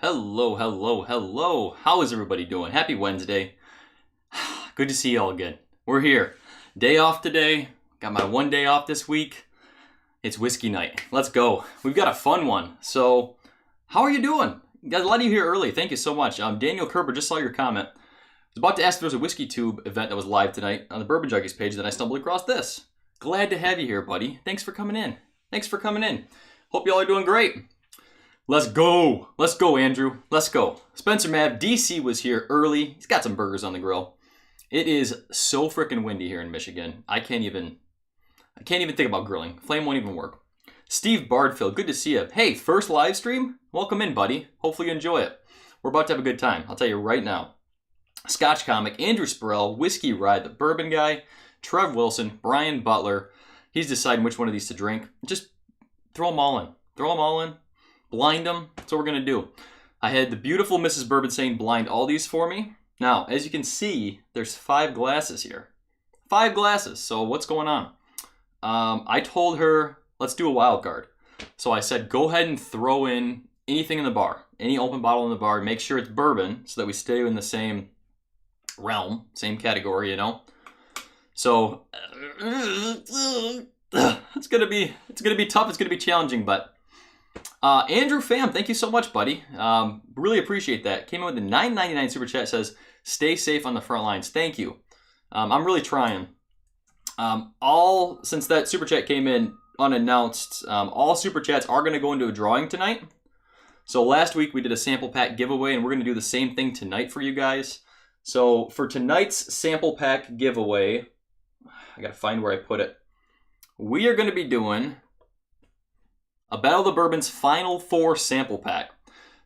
Hello, hello, hello. How is everybody doing? Happy Wednesday. Good to see you all again. We're here. Day off today. Got my one day off this week. It's whiskey night. Let's go. We've got a fun one. So, how are you doing? Got a lot of you here early. Thank you so much. Daniel Kerber, just saw your comment. I was about to ask if there was a Whiskey Tube event that was live tonight on the Bourbon Junkies page, then I stumbled across this. Glad to have you here, buddy. Thanks for coming in. Hope y'all are doing great. Let's go. Let's go, Andrew. Let's go. Spencer Mav, DC was here early. He's got some burgers on the grill. It is so freaking windy here in Michigan. I can't even think about grilling. Flame won't even work. Steve Bardfield, good to see you. Hey, first live stream? Welcome in, buddy. Hopefully you enjoy it. We're about to have a good time. I'll tell you right now. Scotch Comic, Andrew Spurrell, Whiskey Ride, the Bourbon Guy, Trev Wilson, Brian Butler. He's deciding which one of these to drink. Just throw them all in. Throw them all in. Blind them. That's what we're going to do. I had the beautiful Mrs. Bourbonsane blind all these for me. Now, as you can see, there's 5 glasses here. 5 glasses. So what's going on? I told her, let's do a wild card. So I said, go ahead and throw in anything in the bar. Any open bottle in the bar. Make sure it's bourbon so that we stay in the same realm, same category, you know. So it's gonna be tough. It's gonna be challenging, but Andrew Pham, thank you so much, buddy. Really appreciate that. Came in with a $9.99 super chat. Says, stay safe on the front lines. Thank you. I'm really trying. Since that super chat came in unannounced, all super chats are gonna go into a drawing tonight. So last week we did a sample pack giveaway, and we're gonna do the same thing tonight for you guys. So for tonight's sample pack giveaway, I gotta find where I put it. We are gonna be doing a Battle of the Bourbon's Final 4 sample pack.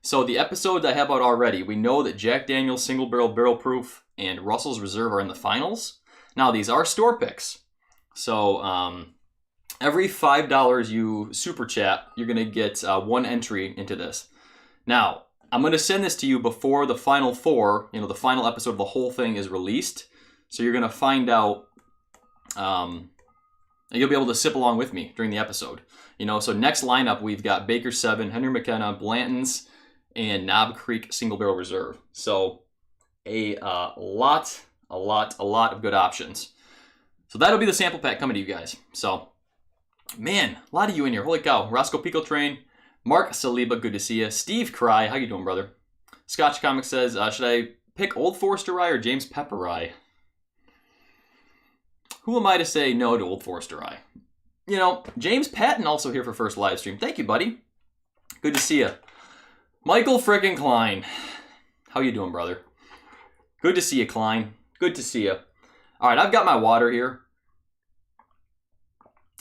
So the episodes I have out already, we know that Jack Daniel's Single Barrel Proof and Russell's Reserve are in the finals. Now these are store picks. So every $5 you super chat, you're gonna get 1 entry into this. Now, I'm gonna send this to you before the Final 4, the final episode of the whole thing is released. So you're gonna find out, you'll be able to sip along with me during the episode. So next lineup, we've got Baker 7, Henry McKenna, Blanton's, and Knob Creek Single Barrel Reserve. So a lot of good options. So that'll be the sample pack coming to you guys. So, man, a lot of you in here. Holy cow. Roscoe Pico Train, Mark Saliba, good to see you. Steve Cry, how you doing, brother? Scotch Comic says, should I pick Old Forester Rye or James Pepper Rye? Who am I to say no to Old Forester Rye? James Patton also here for first live stream. Thank you, buddy. Good to see you. Michael frickin' Klein. How you doing, brother? Good to see you, Klein. Good to see you. All right, I've got my water here.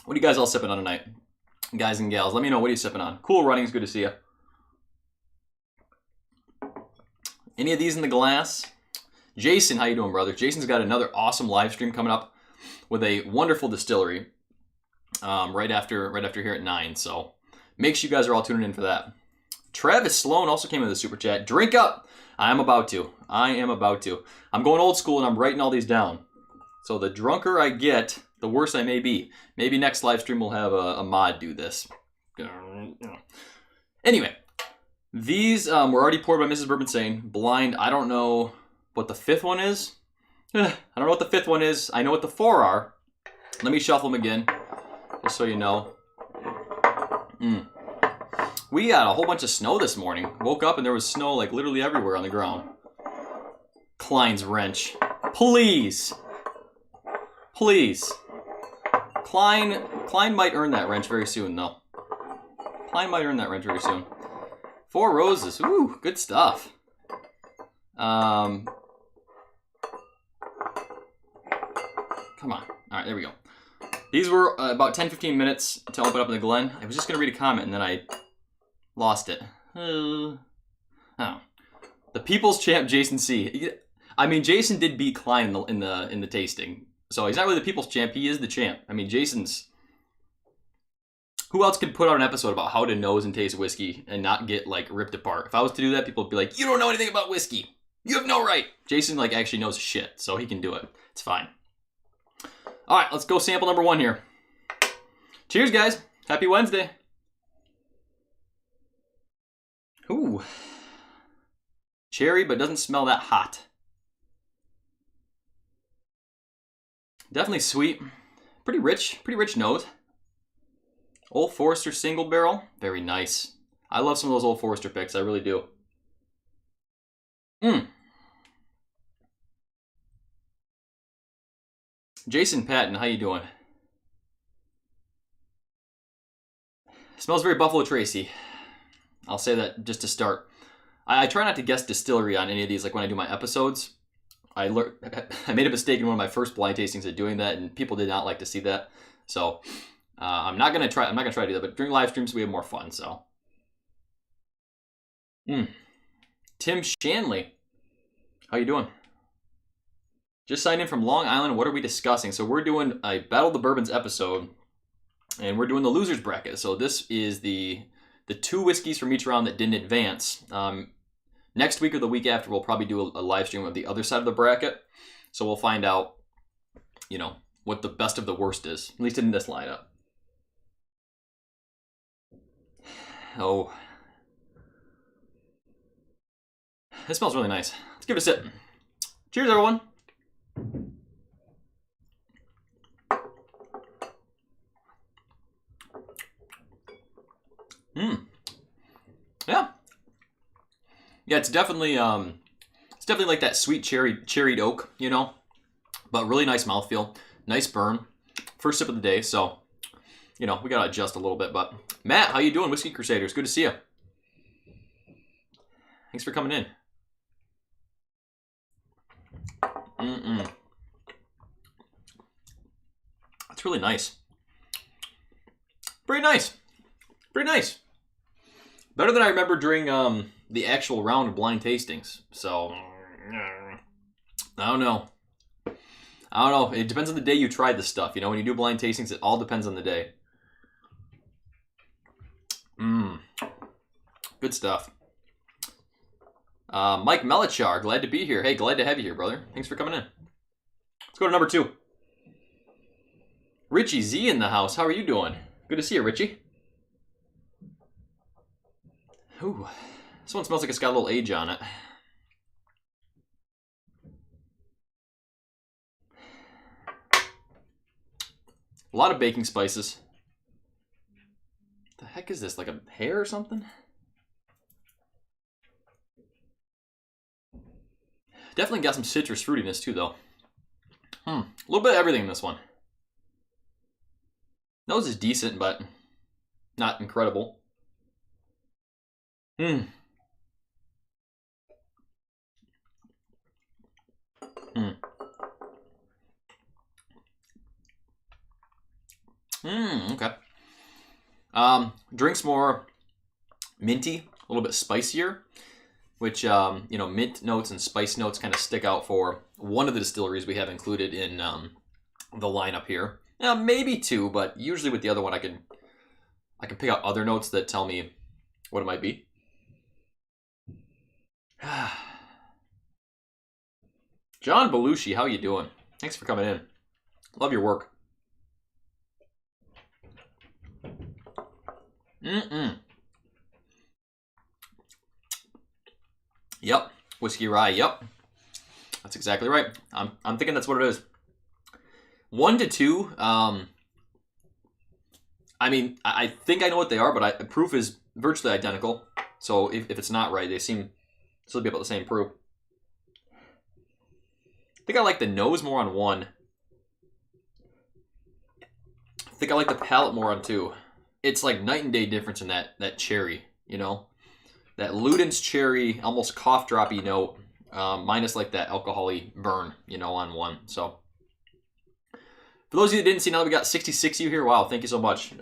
What are you guys all sipping on tonight? Guys and gals, let me know. What are you sipping on? Cool Runnings, good to see you. Any of these in the glass? Jason, how you doing, brother? Jason's got another awesome live stream coming up with a wonderful distillery right after here at 9. So make sure you guys are all tuning in for that. Travis Sloan also came in the super chat. Drink up. I am about to. I'm going old school and I'm writing all these down. So the drunker I get, the worse I may be. Maybe next live stream we'll have a mod do this. Anyway, these were already poured by Mrs. Bourbonsane. Blind, I don't know what the 5th one is. I don't know what the 5th one is. I know what the 4 are. Let me shuffle them again, just so you know. We got a whole bunch of snow this morning. Woke up and there was snow like literally everywhere on the ground. Klein's wrench. Please. Klein might earn that wrench very soon, though. Klein might earn that wrench very soon. 4 Roses. Ooh, good stuff. Come on. All right, there we go. These were about 10-15 minutes to open up in the Glen. I was just going to read a comment, and then I lost it. Oh. The People's Champ, Jason C. I mean, Jason did beat Klein in the tasting. So he's not really the People's Champ. He is the champ. I mean, Jason's... Who else could put out an episode about how to nose and taste whiskey and not get, ripped apart? If I was to do that, people would be like, you don't know anything about whiskey. You have no right. Jason, actually knows shit, so he can do it. It's fine. All right, let's go sample number 1 here. Cheers, guys. Happy Wednesday. Ooh. cherry, but doesn't smell that hot. Definitely sweet. Pretty rich nose. Old Forester single barrel. Very nice. I love some of those Old Forester picks. I really do. Jason Patton, how you doing? Smells very Buffalo Tracy. I'll say that just to start. I try not to guess distillery on any of these, like when I do my episodes. I made a mistake in one of my first blind tastings of doing that, and people did not like to see that. So I'm not gonna try to do that. But during live streams, we have more fun. So, Tim Shanley, how you doing? Just signed in from Long Island. What are we discussing? So we're doing a Battle of the Bourbons episode, and we're doing the losers bracket. So this is the 2 whiskeys from each round that didn't advance. Next week or the week after, we'll probably do a live stream of the other side of the bracket. So we'll find out, you know, what the best of the worst is, at least in this lineup. Oh. This smells really nice. Let's give it a sip. Cheers, everyone. Yeah, it's definitely like that sweet cherried oak, you know, but really nice mouthfeel, nice burn. First sip of the day, so you know we gotta adjust a little bit. But Matt, how you doing, Whiskey Crusaders? Good to see you. Thanks for coming in. That's really nice. Pretty nice. Pretty nice. Better than I remember during the actual round of blind tastings. So, I don't know. It depends on the day you try this stuff. You know, when you do blind tastings, it all depends on the day. Good stuff. Mike Melichar, glad to be here. Hey, glad to have you here, brother. Thanks for coming in. Let's go to number 2. Richie Z in the house. How are you doing? Good to see you, Richie. Ooh, this one smells like it's got a little age on it. A lot of baking spices. The heck is this? Like a hair or something? Definitely got some citrus fruitiness too, though. A little bit of everything in this one. Nose is decent, but not incredible. Okay. Drinks more minty, a little bit spicier, which, you know, mint notes and spice notes kind of stick out for one of the distilleries we have included in the lineup here. Now, maybe 2, but usually with the other one, I can pick out other notes that tell me what it might be. John Belushi, how you doing? Thanks for coming in. Love your work. Yep, whiskey rye. Yep, that's exactly right. I'm thinking that's what it is. 1 to 2. I mean, I think I know what they are, but the proof is virtually identical. So if it's not right, they seem still be about the same proof. I think I like the nose more on 1. I think I like the palate more on 2. It's like night and day difference in that cherry, you know? That Luden's cherry, almost cough droppy note, minus like that alcohol-y burn, you know, on 1. So, for those of you that didn't see, now that we got 66 of you here, wow, thank you so much.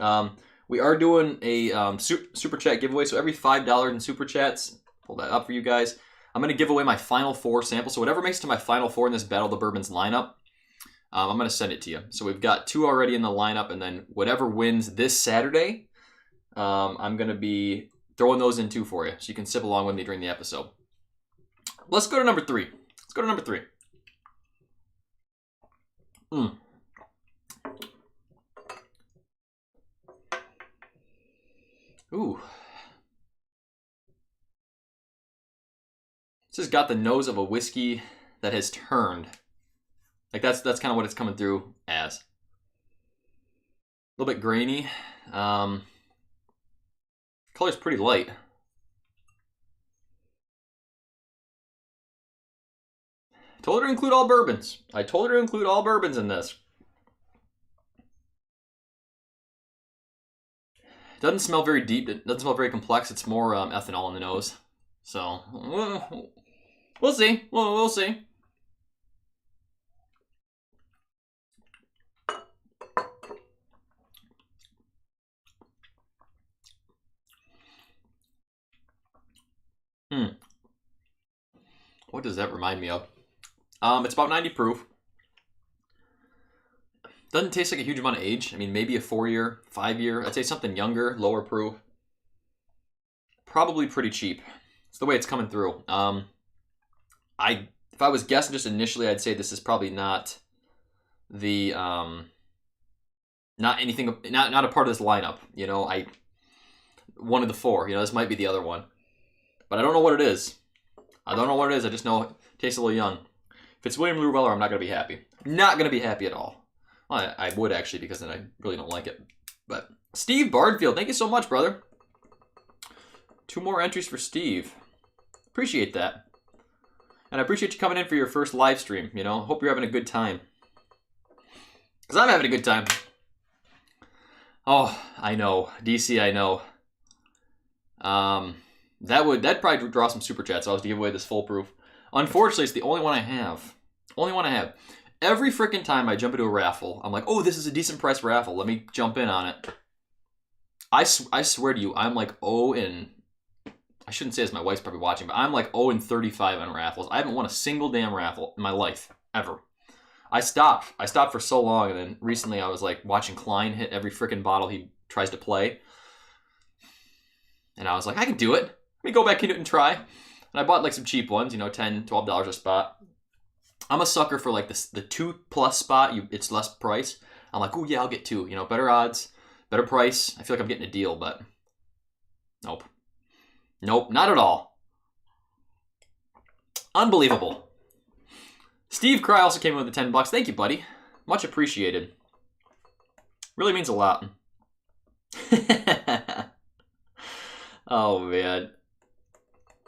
We are doing a super chat giveaway, so every $5 in super chats, pull that up for you guys. I'm going to give away my final 4 samples, so whatever makes it to my final 4 in this Battle of the Bourbons lineup, I'm going to send it to you. So we've got 2 already in the lineup, and then whatever wins this Saturday, I'm going to be throwing those in too for you, so you can sip along with me during the episode. Let's go to number 3. Let's go to number 3. Ooh. just got the nose of a whiskey that has turned. Like that's kind of what it's coming through as. A little bit grainy. Color's pretty light. Told her to include all bourbons. I told her to include all bourbons in this. It doesn't smell very deep. It doesn't smell very complex. It's more ethanol in the nose. So, we'll see. We'll see. What does that remind me of? It's about 90 proof. Doesn't taste like a huge amount of age. I mean, maybe a 4-year, 5-year. I'd say something younger, lower proof. Probably pretty cheap. It's the way it's coming through. If I was guessing just initially, I'd say this is probably not the not a part of this lineup. You know, one of the 4. You know, this might be the other one, but I don't know what it is. I don't know what it is. I just know it tastes a little young. If it's William Louis Weller, I'm not gonna be happy. Not gonna be happy at all. Well, I would actually, because then I really don't like it. But Steve Bardfield, thank you so much, brother. 2 more entries for Steve. Appreciate that. And I appreciate you coming in for your first live stream, you know. Hope you're having a good time. Because I'm having a good time. Oh, I know. DC, I know. That'd probably draw some super chats. So I was to give away this full proof. Unfortunately, it's the only one I have. Only one I have. Every freaking time I jump into a raffle, I'm like, oh, this is a decent price raffle. Let me jump in on it. I swear to you, I'm like, I shouldn't say this, my wife's probably watching, but I'm like 0-35 on raffles. I haven't won a single damn raffle in my life, ever. I stopped for so long, and then recently I was like watching Klein hit every freaking bottle he tries to play. And I was like, I can do it. Let me go back into it and try. And I bought like some cheap ones, you know, $10, $12 a spot. I'm a sucker for like the 2+ spot. It's less price. I'm like, oh yeah, I'll get 2. You know, better odds, better price. I feel like I'm getting a deal, but nope. Nope, not at all. Unbelievable. Steve Cry also came in with the $10. Thank you, buddy. Much appreciated. Really means a lot. Oh, man.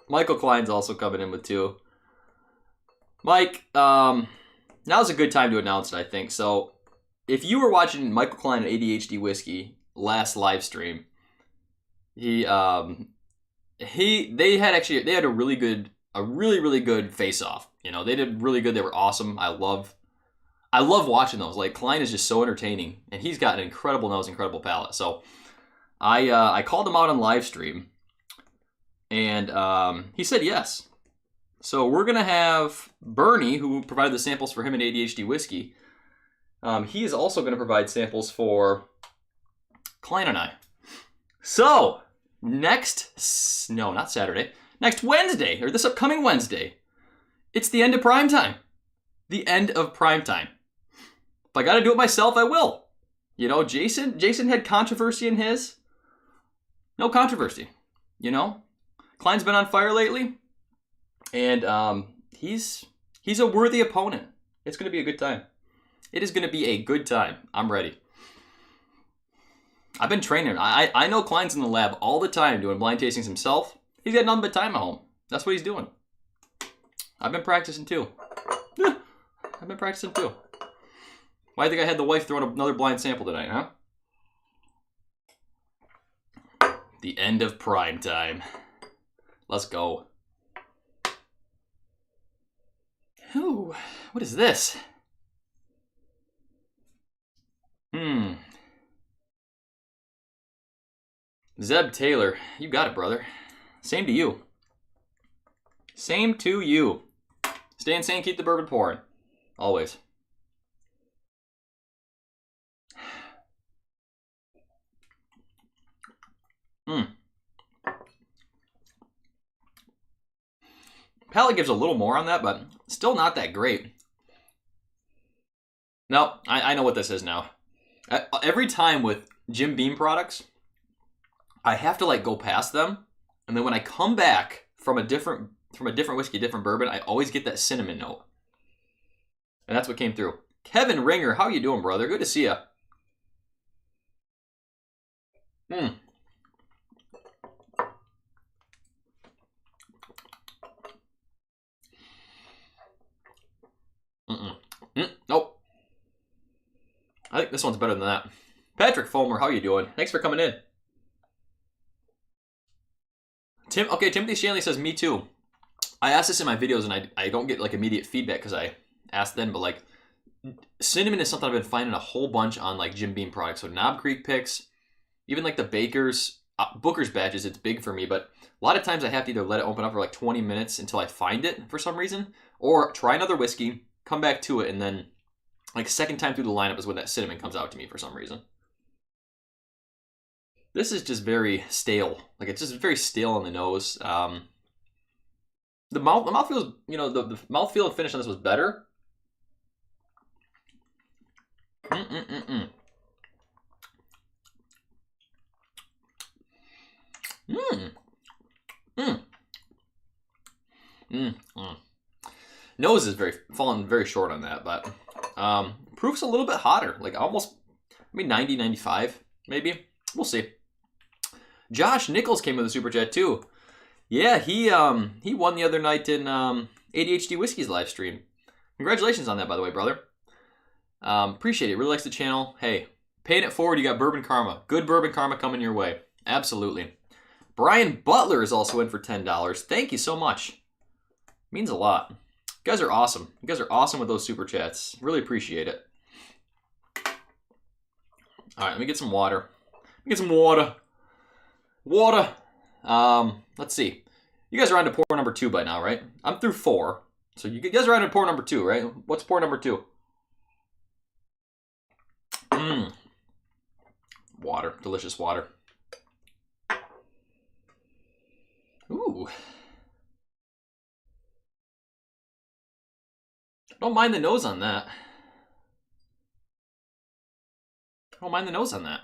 Michael Klein's also coming in with 2. Mike, now's a good time to announce it, I think. So, if you were watching Michael Klein at ADHD Whiskey last live stream, they had a really good face-off. You know, they did really good. They were awesome. I love watching those. Like, Klein is just so entertaining, and he's got an incredible nose, incredible palate. So, I called him out on live stream, and he said yes. So we're gonna have Bernie, who provided the samples for him in ADHD Whiskey. He is also gonna provide samples for Klein and I. So next Wednesday, or this upcoming Wednesday, it's the end of Primetime. The end of Primetime. If I gotta do it myself, I will. You know, Jason had controversy in his. No controversy. You know, Klein's been on fire lately. And he's a worthy opponent. It's going to be a good time. It is going to be a good time. I'm ready. I've been training. I know Klein's in the lab all the time doing blind tastings himself. He's got nothing but time at home. That's what he's doing. I've been practicing too. Why do you think I had the wife throwing another blind sample tonight, huh? The end of Primetime. Let's go. Ooh, what is this? Zeb Taylor, you got it, brother. Same to you. Same to you. Stay insane, keep the bourbon pouring. Always. Palate gives a little more on that, but still not that great. No, I know what this is now. Every time with Jim Beam products, I have to like go past them, and then when I come back from a different from a different whiskey, different bourbon, I always get that cinnamon note. And that's what came through. Kevin Ringer, how you doing, brother? Good to see you. Nope. I think this one's better than that. Patrick Fulmer, how you doing? Thanks for coming in. Timothy Shanley says, me too. I asked this in my videos and I don't get like immediate feedback because I asked then, but like cinnamon is something I've been finding a whole bunch on like Jim Beam products. So Knob Creek picks, even like the Baker's, Booker's batches, it's big for me, but a lot of times I have to either let it open up for like 20 minutes until I find it for some reason, or try another whiskey, come back to it, and then like second time through the lineup is when that cinnamon comes out to me for some reason. This is just very stale. Like it's just very stale on the nose. The mouth feels, you know, the mouthfeel and finish on this was better. Nose is falling very short on that, but proof's a little bit hotter, like almost, I mean 90, 95 maybe. We'll see. Josh Nichols came with a super chat too. Yeah, he won the other night in ADHD Whiskey's live stream. Congratulations on that, by the way, brother. Appreciate it. Really likes the channel. Hey, paying it forward, you got Bourbon Karma. Good Bourbon Karma coming your way. Absolutely. Brian Butler is also in for $10. Thank you so much. Means a lot. You guys are awesome. You guys are awesome with those super chats. Really appreciate it. All right, let me get some water. Let me get some water. Water. Let's see. You guys are on to pour number 2 by now, right? I'm through 4. So you guys are on to pour number 2, right? What's pour number 2? Water. Delicious water. Ooh. Don't mind the nose on that. Don't mind the nose on that.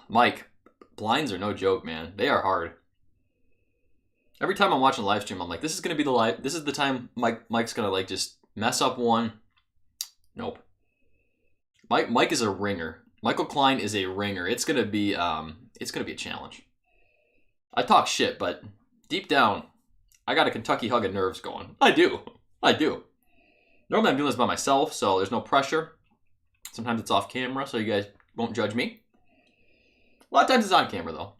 Mike, blinds are no joke, man. They are hard. Every time I'm watching a live stream, I'm like, this is gonna be this is the time Mike's gonna like just mess up one. Nope. Mike is a ringer. Michael Klein is a ringer. It's gonna be a challenge. I talk shit, but deep down, I got a Kentucky hug of nerves going. I do. Normally I'm doing this by myself, so there's no pressure. Sometimes it's off camera, so you guys won't judge me. A lot of times it's on camera, though.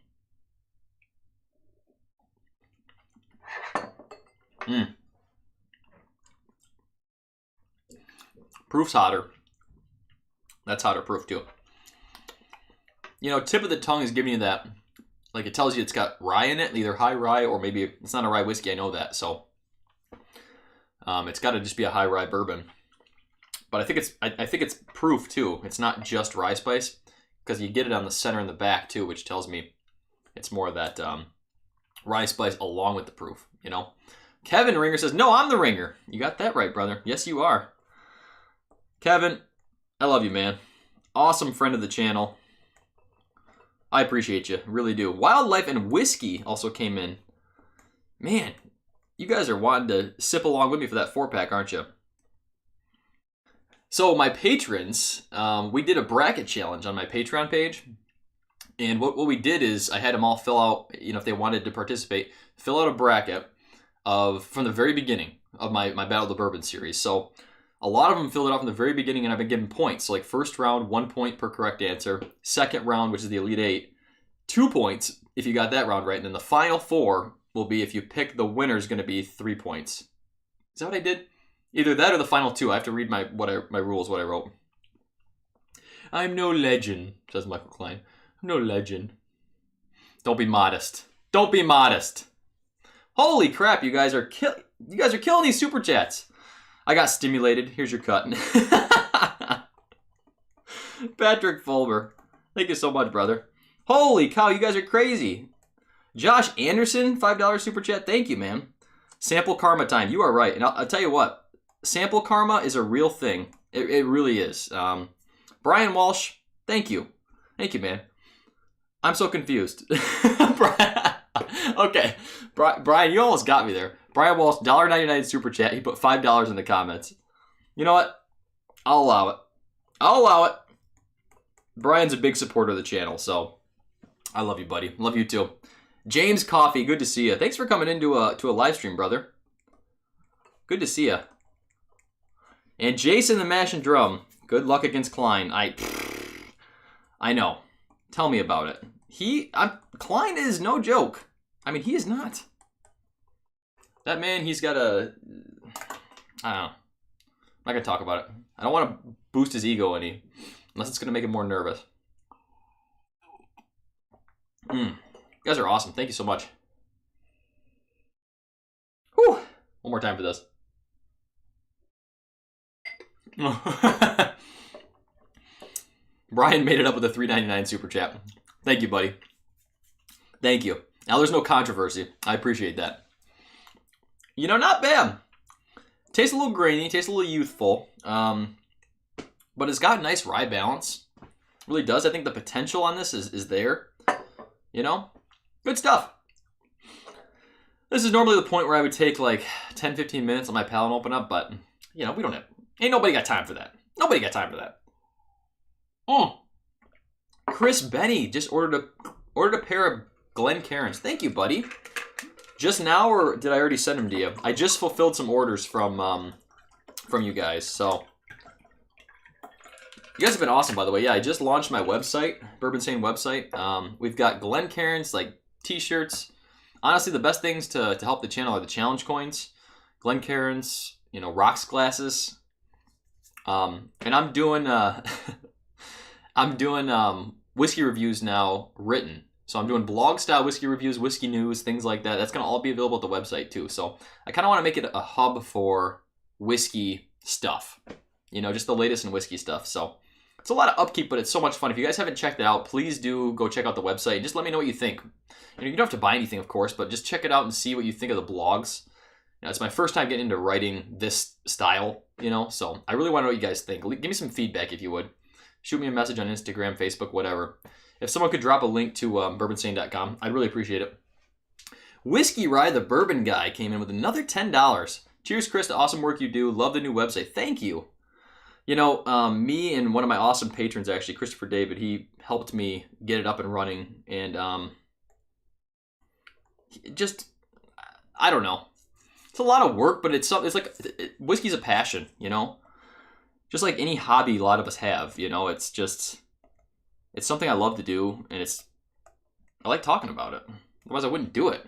Proof's hotter. That's hotter proof, too. You know, tip of the tongue is giving you that, like it tells you it's got rye in it, either high rye or maybe it's not a rye whiskey, I know that, so it's got to just be a high rye bourbon. But I think it's proof, too. It's not just rye spice, because you get it on the center and the back, too, which tells me it's more of that rye spice along with the proof, you know? Kevin Ringer says, no, I'm the ringer. You got that right, brother. Yes, you are. Kevin, I love you, man. Awesome friend of the channel. I appreciate you. Really do. Wildlife and Whiskey also came in. Man, you guys are wanting to sip along with me for that 4-pack, aren't you? So my patrons, we did a bracket challenge on my Patreon page. And what we did is I had them all fill out, you know, if they wanted to participate, fill out a bracket from the very beginning of my Battle of the Bourbon series. So a lot of them filled it out from the very beginning, and I've been given points. So like first round, 1 point per correct answer. Second round, which is the Elite 8, 2 points if you got that round right. And then the final 4 will be if you pick the winner is going to be 3 points. Is that what I did? Either that or the final 2. I have to read my rules, what I wrote. I'm no legend, says Michael Klein. I'm no legend. Don't be modest. Don't be modest. Holy crap, you guys are killing these super chats. I got stimulated. Here's your cut. Patrick Fulmer. Thank you so much, brother. Holy cow, you guys are crazy. Josh Anderson, $5 super chat. Thank you, man. Sample Karma time. You are right. And I'll tell you what. Sample Karma is a real thing. It really is. Brian Walsh, thank you. Thank you, man. I'm so confused. Okay. Brian, you almost got me there. Brian Walsh, $1.99 super chat. He put $5 in the comments. You know what? I'll allow it. I'll allow it. Brian's a big supporter of the channel, so I love you, buddy. Love you too. James Coffee, good to see you. Thanks for coming into a live stream, brother. Good to see you. And Jason the Mash and Drum, good luck against Klein. I know. Tell me about it. Klein is no joke. I mean, he is not. That man, he's got a... I don't know. I'm not going to talk about it. I don't want to boost his ego any, unless it's going to make him more nervous. You guys are awesome. Thank you so much. Whew. One more time for this. Brian made it up with a $3.99 super chat. Thank you, buddy. Thank you. Now there's no controversy. I appreciate that. You know, not bad. Tastes a little grainy, tastes a little youthful, but it's got a nice rye balance. It really does. I think the potential on this is there. You know, good stuff. This is normally the point where I would take like 10, 15 minutes on my palate and open up, but you know, we don't have, ain't nobody got time for that. Nobody got time for that. Chris Benny just ordered a pair of Glencairns. Thank you, buddy. Just now, or did I already send them to you? I just fulfilled some orders from you guys, so. You guys have been awesome, by the way. Yeah, I just launched my website, Bourbonsane website. We've got Glencairns, like t-shirts. Honestly, the best things to help the channel are the challenge coins, Glencairns, you know, rocks glasses. And I'm doing whiskey reviews now written. So I'm doing blog style whiskey reviews, whiskey news, things like that. That's going to all be available at the website too. So I kind of want to make it a hub for whiskey stuff. You know, just the latest in whiskey stuff. So it's a lot of upkeep, but it's so much fun. If you guys haven't checked it out, please do go check out the website. Just let me know what you think. You know, you don't have to buy anything, of course, but just check it out and see what you think of the blogs. You know, it's my first time getting into writing this style, you know, so I really want to know what you guys think. Give me some feedback if you would. Shoot me a message on Instagram, Facebook, whatever. If someone could drop a link to bourbonsane.com, I'd really appreciate it. Whiskey Rye, the bourbon guy, came in with another $10. Cheers, Chris, to awesome work you do. Love the new website. Thank you. You know, me and one of my awesome patrons, actually, Christopher David, he helped me get it up and running. And just, I don't know. It's a lot of work, but it's like, whiskey's a passion, you know? Just like any hobby a lot of us have, you know? It's just, it's something I love to do, and I like talking about it. Otherwise, I wouldn't do it,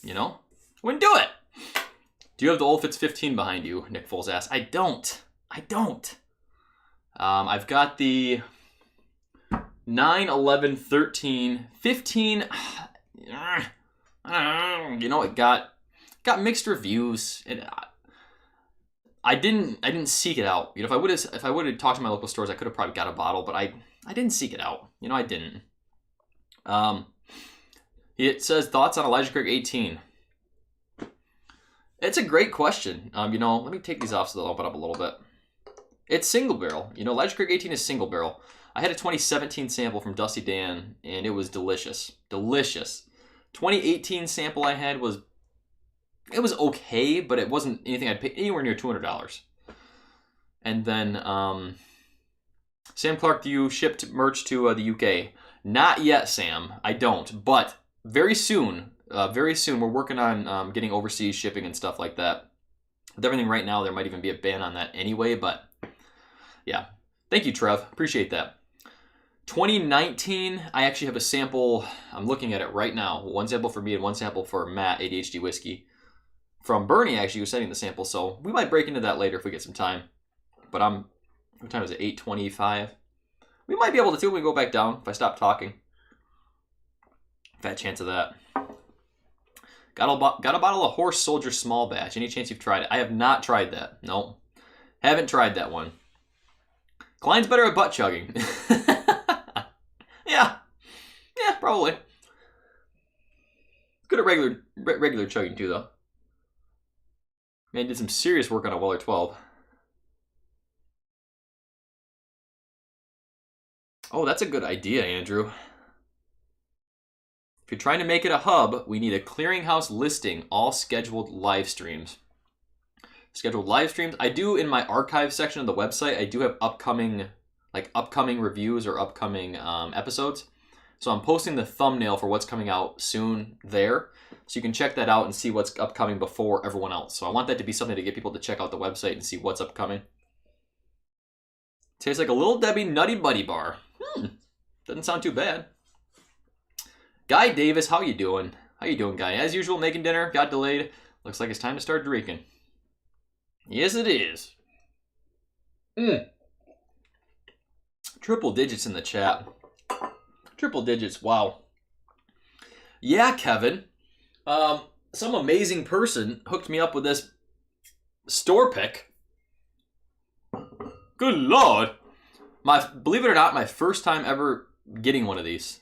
you know? I wouldn't do it! Do you have the Old Fitz 15 behind you? Nick Foles asked. I don't. I've got the 9, 11, 13, 15. You know, it got mixed reviews. I didn't seek it out. You know, if I would have talked to my local stores, I could have probably got a bottle, but I didn't seek it out. You know, I didn't. It says thoughts on Elijah Craig 18. It's a great question. You know, let me take these off so they'll open up a little bit. It's single barrel. You know, Elijah Craig 18 is single barrel. I had a 2017 sample from Dusty Dan, and it was delicious. Delicious. 2018 sample I had was okay, but it wasn't anything I'd pay anywhere near $200. And then, Sam Clark, do you ship merch to the UK? Not yet, Sam. I don't, but very soon. We're working on getting overseas shipping and stuff like that. With everything right now, there might even be a ban on that anyway, but yeah. Thank you, Trev. Appreciate that. 2019, I actually have a sample. I'm looking at it right now. One sample for me and one sample for Matt, ADHD Whiskey. From Bernie, actually, who's sending the sample, so we might break into that later if we get some time. But what time is it? 8:25. We might be able to, too, when we go back down if I stop talking. Fat chance of that. Got a bottle of Horse Soldier small batch. Any chance you've tried it? I have not tried that. No. Haven't tried that one. Klein's better at butt chugging. Yeah, probably. Good at regular chugging too, though. Man, did some serious work on a Weller 12. Oh, that's a good idea, Andrew. If you're trying to make it a hub, we need a clearinghouse listing all scheduled live streams. Scheduled live streams. I do in my archive section of the website, I do have upcoming reviews or upcoming episodes. So I'm posting the thumbnail for what's coming out soon there. So you can check that out and see what's upcoming before everyone else. So I want that to be something to get people to check out the website and see what's upcoming. Tastes like a Little Debbie Nutty Buddy bar. Doesn't sound too bad. Guy Davis, how you doing? How you doing, Guy? As usual, making dinner. Got delayed. Looks like it's time to start drinking. Yes, it is. Triple digits in the chat. Triple digits, wow. Yeah, Kevin. Some amazing person hooked me up with this store pick. Good Lord. Believe it or not, my first time ever getting one of these.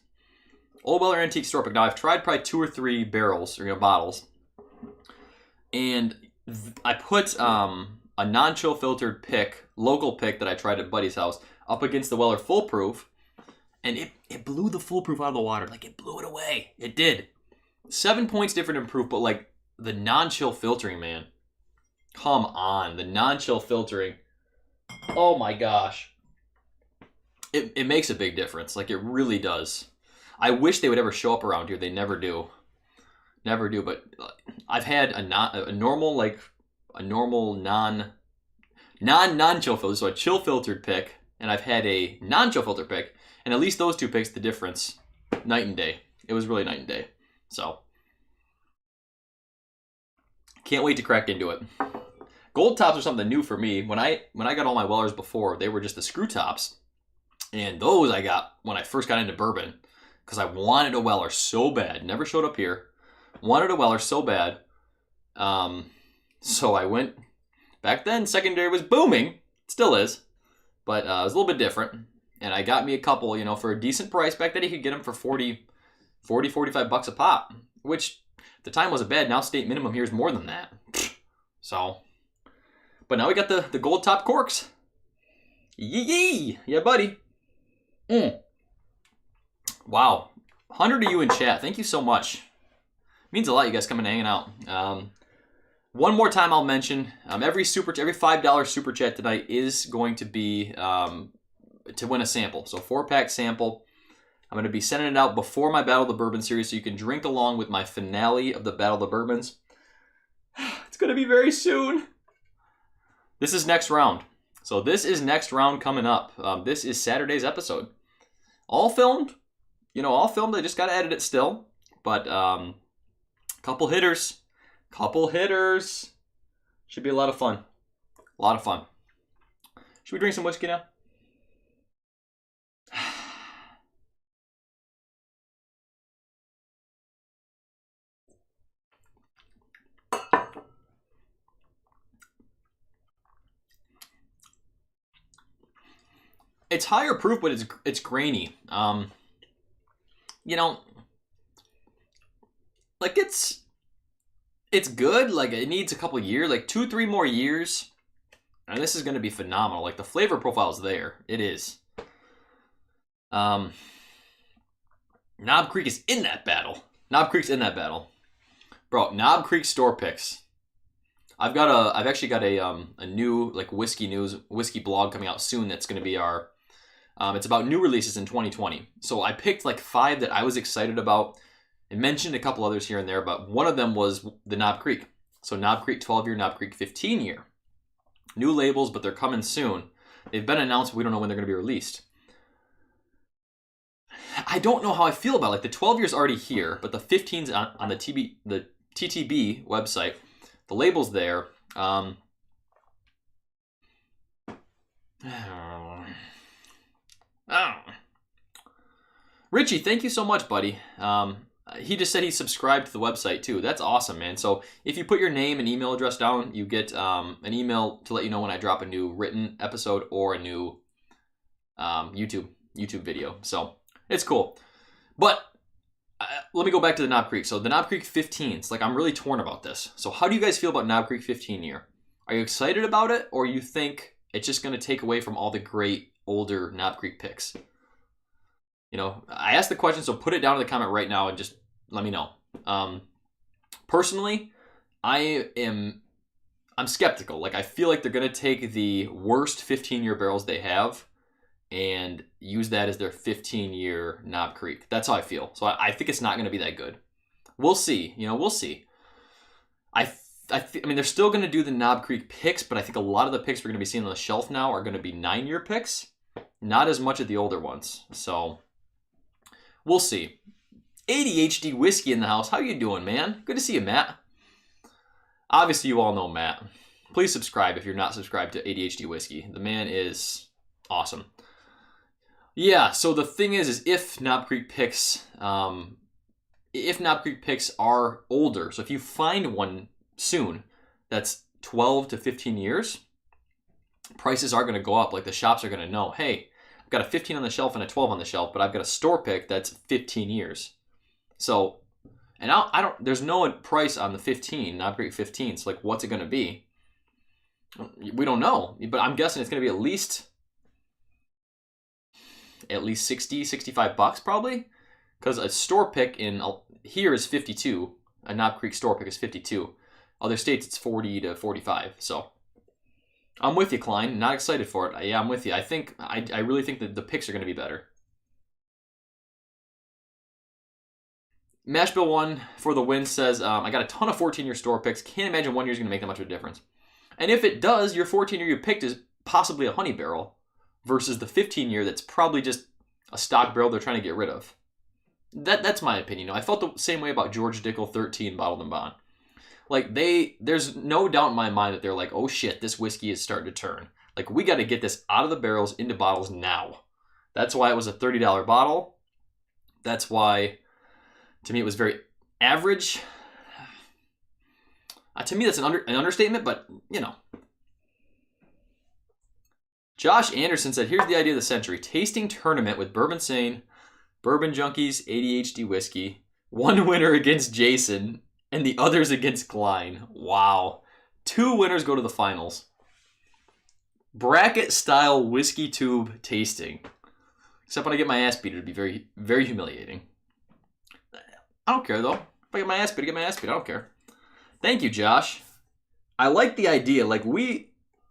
Old Weller Antique store pick. Now, I've tried probably 2 or 3 barrels, or bottles. And I put a non-chill filtered pick, local pick that I tried at Buddy's house, up against the Weller Full Proof. And it blew the Full Proof out of the water. Like, it blew it away. It did. 7 points different in proof, but like the non-chill filtering, man. Come on. The non-chill filtering. Oh my gosh. It makes a big difference. Like, it really does. I wish they would ever show up around here. They never do. Never do. But I've had a normal non-chill filter, so a chill filtered pick, and I've had a non-chill filter pick, and at least those 2 picks, the difference, night and day. It was really night and day. So, can't wait to crack into it. Gold tops are something new for me. When I got all my Wellers before, they were just the screw tops, and those I got when I first got into bourbon, because I wanted a Weller so bad. Never showed up here. Wanted a Weller so bad. So I went. Back then, secondary was booming. It still is. But it was a little bit different. And I got me a couple, for a decent price. Back then, you could get them for 45 bucks a pop. Which, at the time, wasn't bad. Now, state minimum here is more than that. So. But now we got the gold top corks. Yee! Yeah, buddy. Wow. 100 of you in chat. Thank you so much. Means a lot, you guys coming and hanging out. One more time I'll mention, every $5 super chat tonight is going to be to win a sample. So 4-pack sample. I'm going to be sending it out before my Battle of the Bourbon series so you can drink along with my finale of the Battle of the Bourbons. It's going to be very soon. This is next round. So this is next round coming up. This is Saturday's episode. All filmed. All filmed. I just got to edit it still. But couple hitters. Should be a lot of fun. Should we drink some whiskey now? It's higher proof, but it's grainy. Like it's good. Like, it needs a couple years, like 2-3 more years, and this is going to be phenomenal. Like, the flavor profile is there. It is. Knob Creek is in that battle. Knob Creek's in that battle, bro. Knob Creek store picks. I've actually got a new like whiskey blog coming out soon. That's going to be our. It's about new releases in 2020. So I picked like 5 that I was excited about. I mentioned a couple others here and there, but one of them was the Knob Creek. So Knob Creek 12-year, Knob Creek 15-year. New labels, but they're coming soon. They've been announced, but we don't know when they're going to be released. I don't know how I feel about it. Like, the 12 year's already here, but the 15's on the TTB website. The label's there. Richie, thank you so much, buddy. He just said he subscribed to the website too. That's awesome, man. So if you put your name and email address down, you get an email to let you know when I drop a new written episode or a new YouTube video. So it's cool. But let me go back to the Knob Creek. So the Knob Creek 15s, like, I'm really torn about this. So how do you guys feel about Knob Creek 15 year? Are you excited about it, or you think it's just going to take away from all the great older Knob Creek picks? I asked the question, so put it down in the comment right now and just let me know. Personally, I'm skeptical. Like, I feel like they're going to take the worst 15-year barrels they have and use that as their 15-year Knob Creek. That's how I feel. So I think it's not going to be that good. We'll see. We'll see. I mean, they're still going to do the Knob Creek picks, but I think a lot of the picks we're going to be seeing on the shelf now are going to be 9-year picks. Not as much of the older ones. So we'll see. ADHD Whiskey in the house. How you doing, man? Good to see you, Matt. Obviously, you all know Matt. Please subscribe if you're not subscribed to ADHD Whiskey. The man is awesome. Yeah, so the thing is if Knob Creek picks, are older, so if you find one soon that's 12 to 15 years, prices are going to go up. Like, the shops are going to know, hey, I've got a 15 on the shelf and a 12 on the shelf, but I've got a store pick that's 15 years. So, and there's no price on the 15, Knob Creek 15. So, like, what's it going to be? We don't know, but I'm guessing it's going to be at least 60, 65 bucks probably, because a store pick in here is 52. A Knob Creek store pick is 52. Other states it's 40 to 45. So I'm with you, Klein. Not excited for it. Yeah, I'm with you. I really think that the picks are going to be better. Mashbill 1 for the win says, I got a ton of 14-year store picks. Can't imagine 1 year is going to make that much of a difference. And if it does, your 14-year you picked is possibly a honey barrel versus the 15-year that's probably just a stock barrel they're trying to get rid of. That's my opinion. I felt the same way about George Dickel 13 Bottled and Bond. Like, there's no doubt in my mind that they're like, oh shit, this whiskey is starting to turn. Like, we got to get this out of the barrels into bottles now. That's why it was a $30 bottle. That's why, to me, it was very average. To me, that's an understatement, but, Josh Anderson said, here's the idea of the century. Tasting tournament with Bourbonsane, Bourbon Junkies, ADHD Whiskey. One winner against Jason, and the others against Klein. Wow. 2 winners go to the finals. Bracket-style whiskey tube tasting. Except when I get my ass beat, it would be very, very humiliating. I don't care, though. If I get my ass beat, I get my ass beat. I don't care. Thank you, Josh. I like the idea. Like,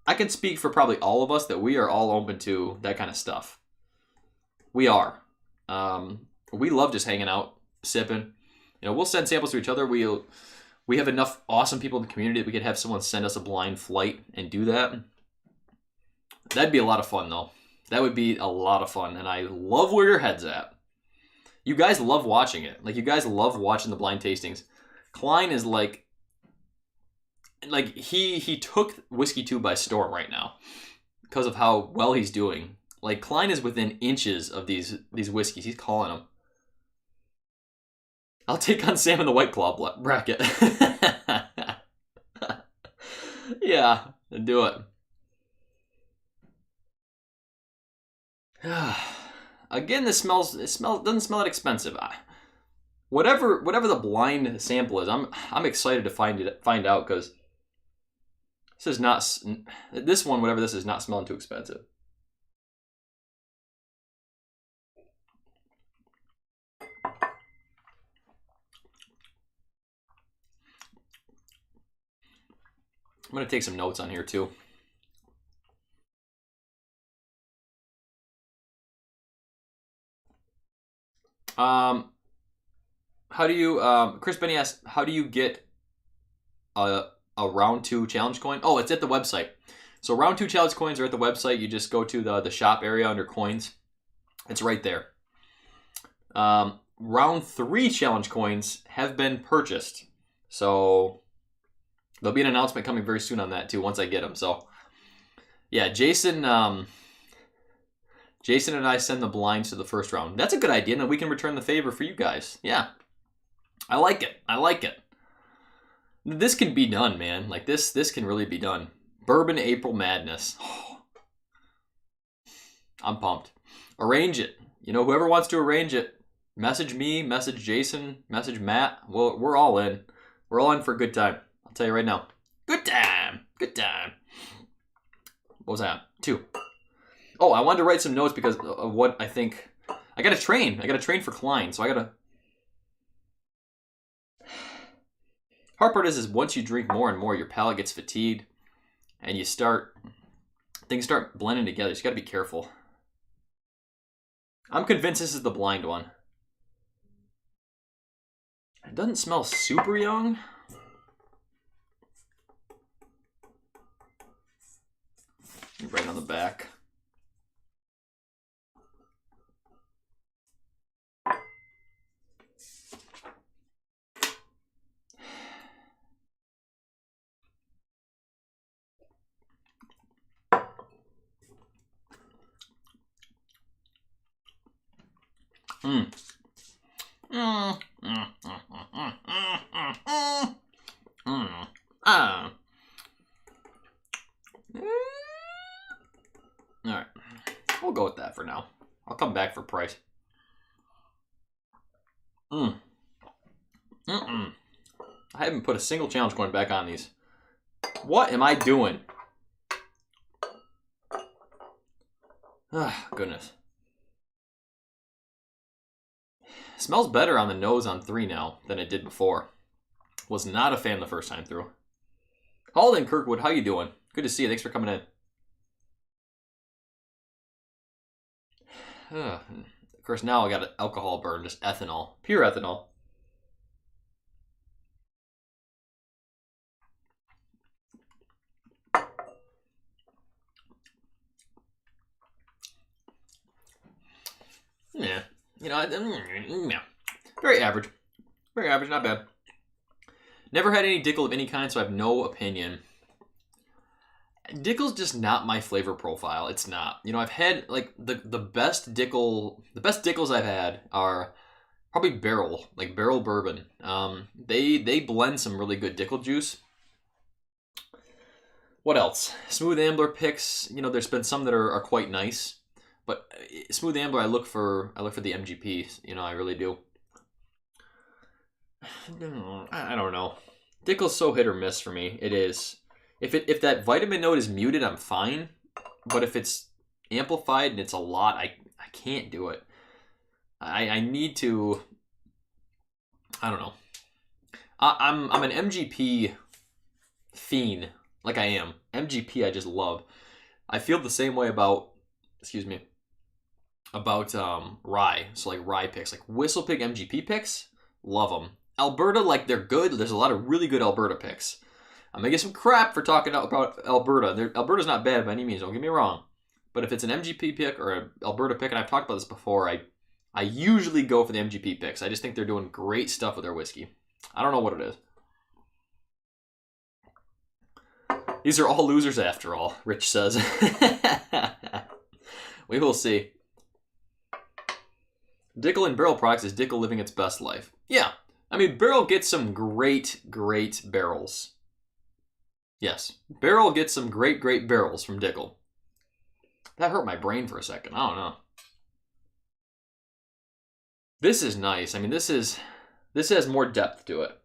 I can speak for probably all of us that we are all open to that kind of stuff. We are. We love just hanging out, sipping. We'll send samples to each other. We have enough awesome people in the community that we could have someone send us a blind flight and do that. That'd be a lot of fun, though. That would be a lot of fun, and I love where your head's at. You guys love watching it. Like, you guys love watching the blind tastings. Klein is like he took Whiskey Tube by storm right now because of how well he's doing. Like, Klein is within inches of these whiskeys. He's calling them. I'll take on Sam in the White Claw bracket. Yeah, do it. Again, it doesn't smell that expensive. Whatever the blind sample is, I'm excited to find out, because this one, whatever this is, not smelling too expensive. I'm going to take some notes on here too. How do you, Chris Benny asked, how do you get a round 2 challenge coin? Oh, it's at the website. So round 2 challenge coins are at the website. You just go to the shop area under coins. It's right there. Round 3 challenge coins have been purchased. So there'll be an announcement coming very soon on that too, once I get them. So yeah, Jason and I send the blinds to the first round. That's a good idea, and then we can return the favor for you guys. Yeah. I like it. I like it. This can be done, man. Like, this can really be done. Bourbon April Madness. Oh, I'm pumped. Arrange it. Whoever wants to arrange it, message me, message Jason, message Matt. Well, we're all in. We're all in for a good time. I'll tell you right now. Good time. Good time. What was that? 2. Oh, I wanted to write some notes because of what I got to train. I got to train for Klein, so I got to Hard part is once you drink more and more, your palate gets fatigued, and things start blending together. So you got to be careful. I'm convinced this is the blind one. It doesn't smell super young. Right on the back. Mm. Mm. Mm. Ah. All right, we'll go with that for now. I'll come back for price. I haven't put a single challenge coin back on these. What am I doing? Ah, goodness. Smells better on the nose on 3 now than it did before. Was not a fan the first time through. Halden Kirkwood, how you doing? Good to see you. Thanks for coming in. Of course, now I got an alcohol burn, just ethanol. Pure ethanol. Yeah. You know, yeah. Very average. Very average, not bad. Never had any Dickel of any kind, so I have no opinion. Dickel's just not my flavor profile. It's not. You know, I've had like the best Dickel. The best Dickels I've had are probably barrel, like barrel bourbon. They blend some really good Dickel juice. What else? Smooth Ambler picks. You know, there's been some that are quite nice, but Smooth Ambler, I look for the MGPs. You know, I really do. I don't know. Dickel's so hit or miss for me. It is. If that vitamin note is muted, I'm fine. But if it's amplified and it's a lot, I can't do it. I need to. I don't know. I'm an MGP fiend, like I am. MGP I just love. I feel the same way about, excuse me, about rye. So like rye picks, like Whistle Pig MGP picks, love them. Alberta, like they're good. There's a lot of really good Alberta picks. I'm gonna get some crap for talking about Alberta. Alberta's not bad by any means, don't get me wrong. But if it's an MGP pick or an Alberta pick, and I've talked about this before, I usually go for the MGP picks. I just think they're doing great stuff with their whiskey. I don't know what it is. These are all losers after all, Rich says. We will see. Dickel and barrel products is Dickel living its best life. Yeah. I mean, barrel gets some great barrels. Yes. Barrel gets some great barrels from Dickel. That hurt my brain for a second. I don't know. This is nice. I mean, this has more depth to it.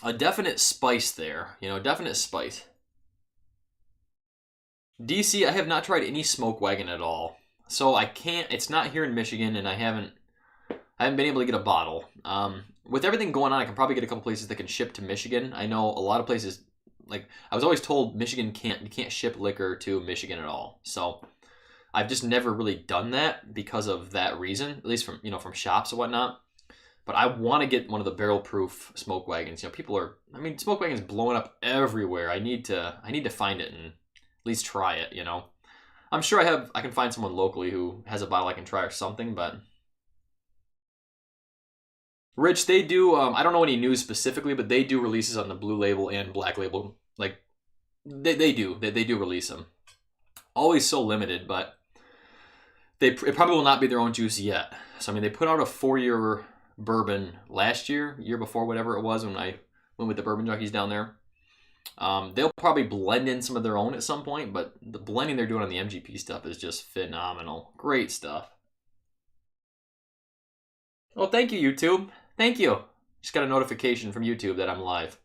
A definite spice there. You know, definite spice. DC, I have not tried any Smoke Wagon at all. So I can't, it's not here in Michigan, and I haven't been able to get a bottle. With everything going on, I can probably get a couple places that can ship to Michigan. I know a lot of places, like, I was always told Michigan you can't ship liquor to Michigan at all. So I've just never really done that because of that reason, at least from, you know, from shops and whatnot. But I want to get one of the barrel-proof Smoke Wagons. You know, Smoke Wagon's blowing up everywhere. I need to find it and at least try it, you know. I'm sure I can find someone locally who has a bottle I can try or something, but Rich, they do, I don't know any news specifically, but they do releases on the Blue Label and Black Label. Like, they do release them. Always so limited, but it probably will not be their own juice yet. So, I mean, they put out a 4-year bourbon last year before, whatever it was, when I went with the bourbon junkies down there. They'll probably blend in some of their own at some point, but the blending they're doing on the MGP stuff is just phenomenal. Great stuff. Oh, thank you, YouTube. Thank you. Just got a notification from YouTube that I'm live.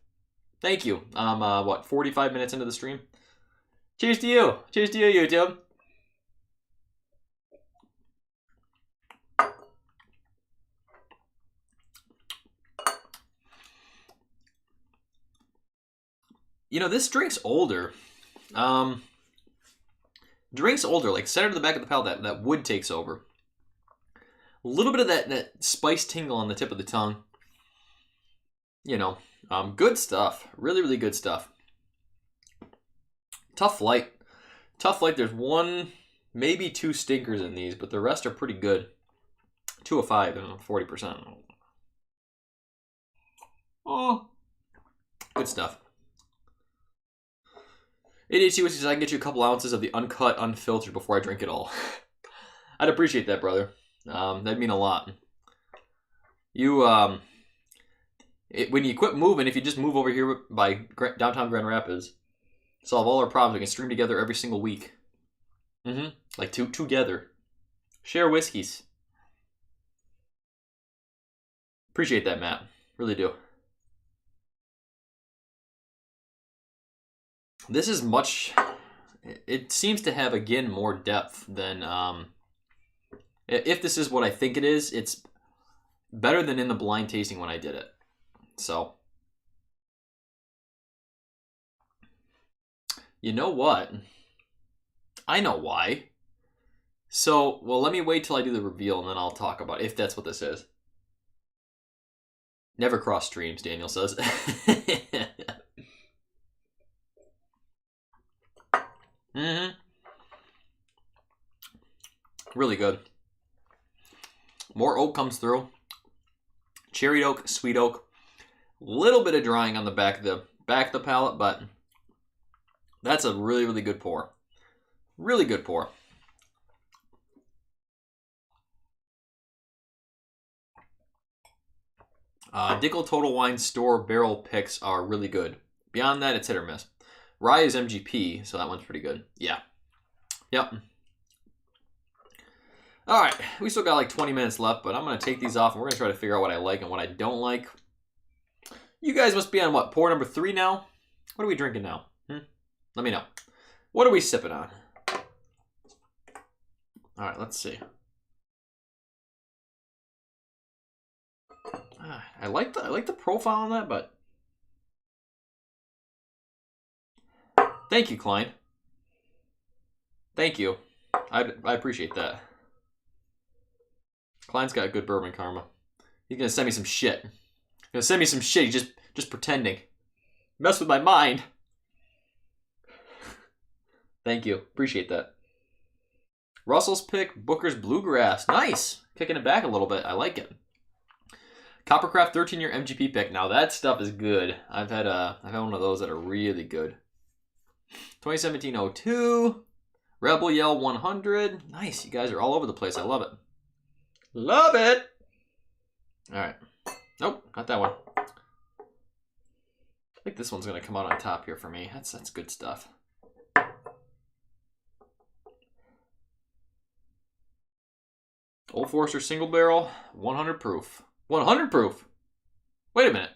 Thank you. I'm, 45 minutes into the stream? Cheers to you. Cheers to you, YouTube. You know, this drink's older. Drink's older. Like, center to the back of the palate, that wood takes over. A little bit of that spice tingle on the tip of the tongue. You know, good stuff. Really, really good stuff. Tough flight. Tough flight. There's one, maybe two stinkers in these, but the rest are pretty good. 2 of 5 and 40%. Oh, good stuff. ADHD Whiskey says I can get you a couple ounces of the uncut, unfiltered before I drink it all. I'd appreciate that, brother. That'd mean a lot. You, when you quit moving, if you just move over here by downtown Grand Rapids, solve all our problems. We can stream together every single week. Like together. Share whiskeys. Appreciate that, Matt. Really do. This is much... It seems to have, again, more depth than... if this is what I think it is, it's better than in the blind tasting when I did it. So... You know what? I know why. So, well, let me wait till I do the reveal and then I'll talk about if that's what this is. Never cross streams, Daniel says. Really good. More oak comes through. Cherry oak, sweet oak. Little bit of drying on the back of the palate, but that's a really, really good pour. Really good pour. Dickel Total Wine Store barrel picks are really good. Beyond that, it's hit or miss. Rye is MGP, so that one's pretty good. Yeah. Yep. All right, we still got like 20 minutes left, but I'm going to take these off, and we're going to try to figure out what I like and what I don't like. You guys must be on, what, pour number 3 now? What are we drinking now? Let me know. What are we sipping on? All right, let's see. I like the profile on that, but thank you, Klein. Thank you. I appreciate that. Klein's got good bourbon karma. He's gonna send me some shit. He's gonna send me some shit. He's just pretending. Mess with my mind. Thank you. Appreciate that. Russell's pick, Booker's Bluegrass. Nice. Kicking it back a little bit. I like it. Coppercraft 13-year MGP pick. Now that stuff is good. I've had one of those that are really good. 2017-02. Rebel Yell 100. Nice. You guys are all over the place. I love it. Love it. All right. Nope, not that one. I think this one's going to come out on top here for me. That's good stuff. Old Forester single barrel, 100 proof. 100 proof? Wait a minute.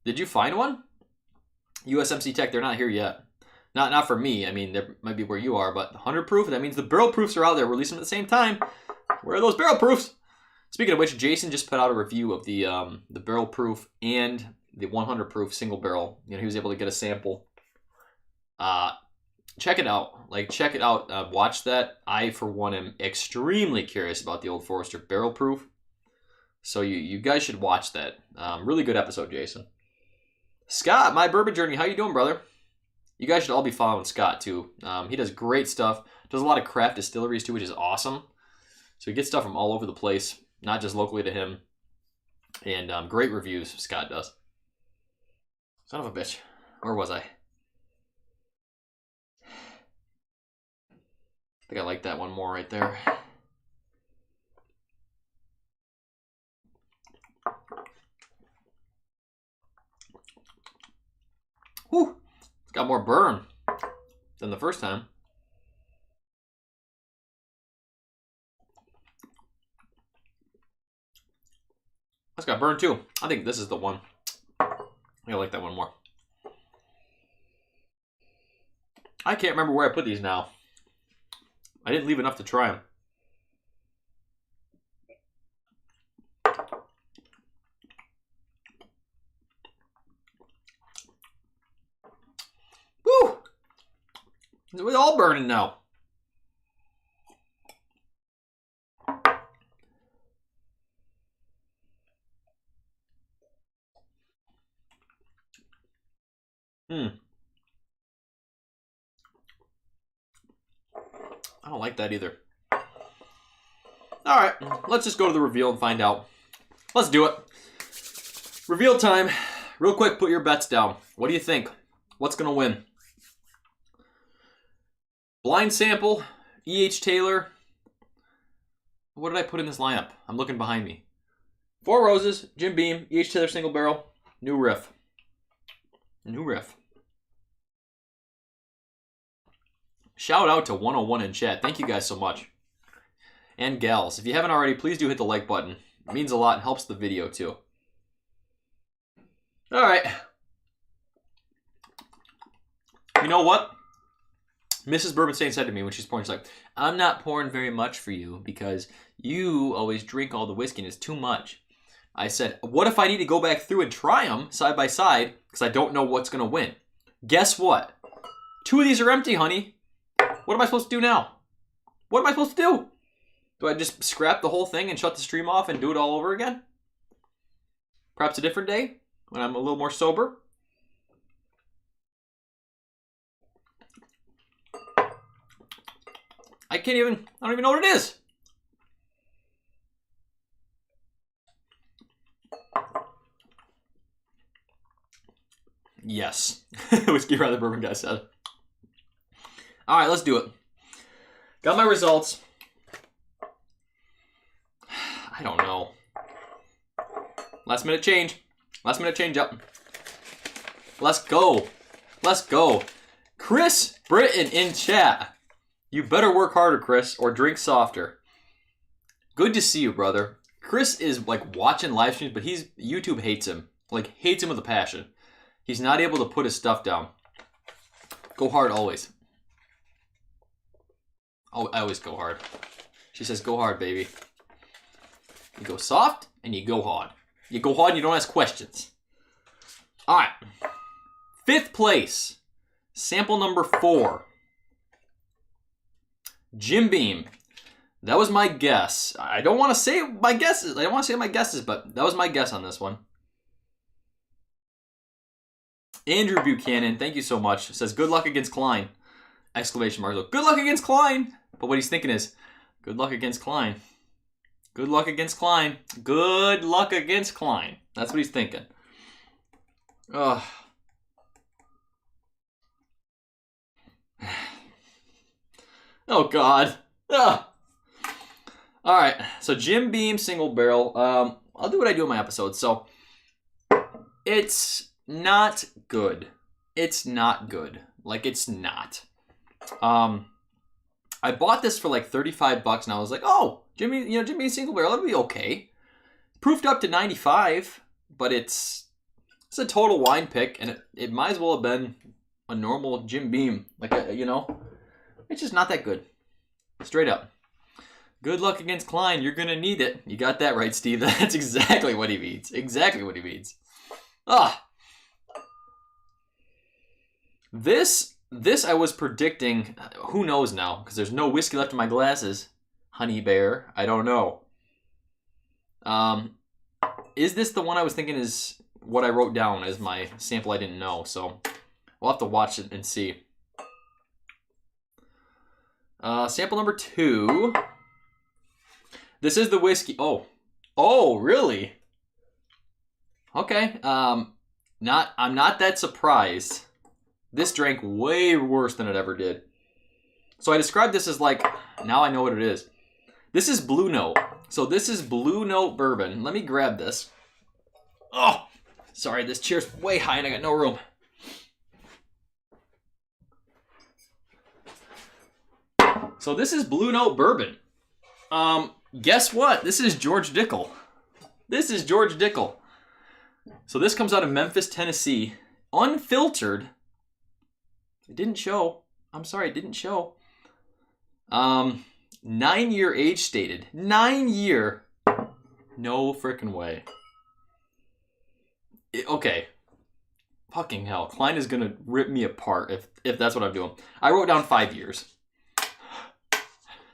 Did you find one? USMC Tech, they're not here yet. Not for me. I mean, they might be where you are, but 100 proof, that means the barrel proofs are out there. Release them at the same time. Where are those barrel proofs? Speaking of which, Jason just put out a review of the barrel proof and the 100 proof single barrel. You know, he was able to get a sample. Check it out. Check it out. Watch that. I, for one, am extremely curious about the Old Forester barrel proof. So you guys should watch that. Really good episode, Jason. Scott, My Bourbon Journey. How you doing, brother? You guys should all be following Scott, too. He does great stuff. Does a lot of craft distilleries, too, which is awesome. So he gets stuff from all over the place, not just locally to him. And great reviews, Scott does. Son of a bitch. Where was I? I think I like that one more right there. Whew. It's got more burn than the first time. It's got burn too. I think this is the one. I like that one more. I can't remember where I put these now. I didn't leave enough to try them. We're all burning now. I don't like that either. All right, let's just go to the reveal and find out. Let's do it. Reveal time. Real quick, put your bets down. What do you think? What's going to win? Blind sample, E.H. Taylor. What did I put in this lineup? I'm looking behind me. Four Roses, Jim Beam, E.H. Taylor single barrel, new riff. New riff. Shout out to 101 in chat. Thank you guys so much. And gals, if you haven't already, please do hit the like button. It means a lot and helps the video too. All right. You know what? Mrs. Bourbonsane said to me when she's pouring, she's like, I'm not pouring very much for you because you always drink all the whiskey and it's too much. I said, what if I need to go back through and try them side by side because I don't know what's going to win? Guess what? 2 of these are empty, honey. What am I supposed to do now? What am I supposed to do? Do I just scrap the whole thing and shut the stream off and do it all over again? Perhaps a different day when I'm a little more sober? I don't even know what it is. Yes. Whiskey rather bourbon guy said. All right, let's do it. Got my results. I don't know. Last minute change. Last minute change up. Let's go. Let's go. Chris Britton in chat. You better work harder, Chris, or drink softer. Good to see you, brother. Chris is like watching live streams, but YouTube hates him. Like hates him with a passion. He's not able to put his stuff down. Go hard always. Oh, I always go hard. She says, go hard, baby. You go soft and you go hard. You go hard and you don't ask questions. All right. 5th place. Sample number 4. Jim Beam. That was my guess. I don't want to say my guesses. I don't want to say my guesses, but that was my guess on this one. Andrew Buchanan, thank you so much. Says, good luck against Klein. Exclamation mark. So, good luck against Klein. But what he's thinking is, good luck against Klein. Good luck against Klein. Good luck against Klein. That's what he's thinking. Ugh. Oh, God. Ugh. All right. So, Jim Beam single barrel. I'll do what I do in my episodes. So, it's not good. It's not good. Like, it's not. I bought this for like $35 and I was like, oh, Jimmy single barrel, that'll be okay. Proofed up to 95, but it's a total wine pick, and it might as well have been a normal Jim Beam. Like, it's just not that good. Straight up. Good luck against Klein. You're going to need it. You got that right, Steve. That's exactly what he means. Exactly what he means. Ah. This I was predicting, who knows now, because there's no whiskey left in my glasses. Honey Bear, I don't know. Is this the one I was thinking is what I wrote down as my sample I didn't know? So we'll have to watch it and see. Sample number 2. This is the whiskey. Oh, really? Okay. I'm not that surprised. This drank way worse than it ever did. So I described this as like, now I know what it is. This is Blue Note. So this is Blue Note bourbon. Let me grab this. Oh, sorry, this chair's way high and I got no room. So this is Blue Note bourbon. Guess what? This is George Dickel. This is George Dickel. So this comes out of Memphis, Tennessee. Unfiltered. It didn't show. I'm sorry, it didn't show. 9-year age stated. 9-year. No frickin' way. Okay. Fucking hell. Klein is going to rip me apart if that's what I'm doing. I wrote down 5 years.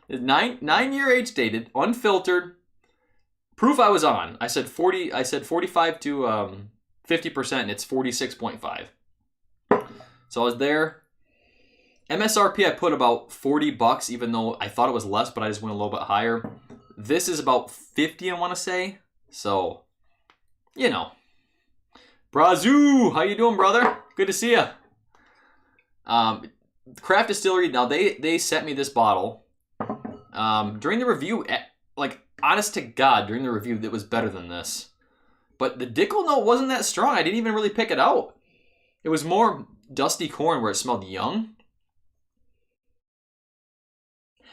9-year age dated, unfiltered. Proof I was on. I said 45 to 50%, and it's 46.5. So I was there. MSRP I put about $40, even though I thought it was less, but I just went a little bit higher. This is about 50, I want to say. So, you know. Brazoo, how you doing, brother? Good to see you. Craft Distillery, now they sent me this bottle. During the review, like, honest to God, during the review, it was better than this. But the Dickel note wasn't that strong. I didn't even really pick it out. It was more dusty corn where it smelled young.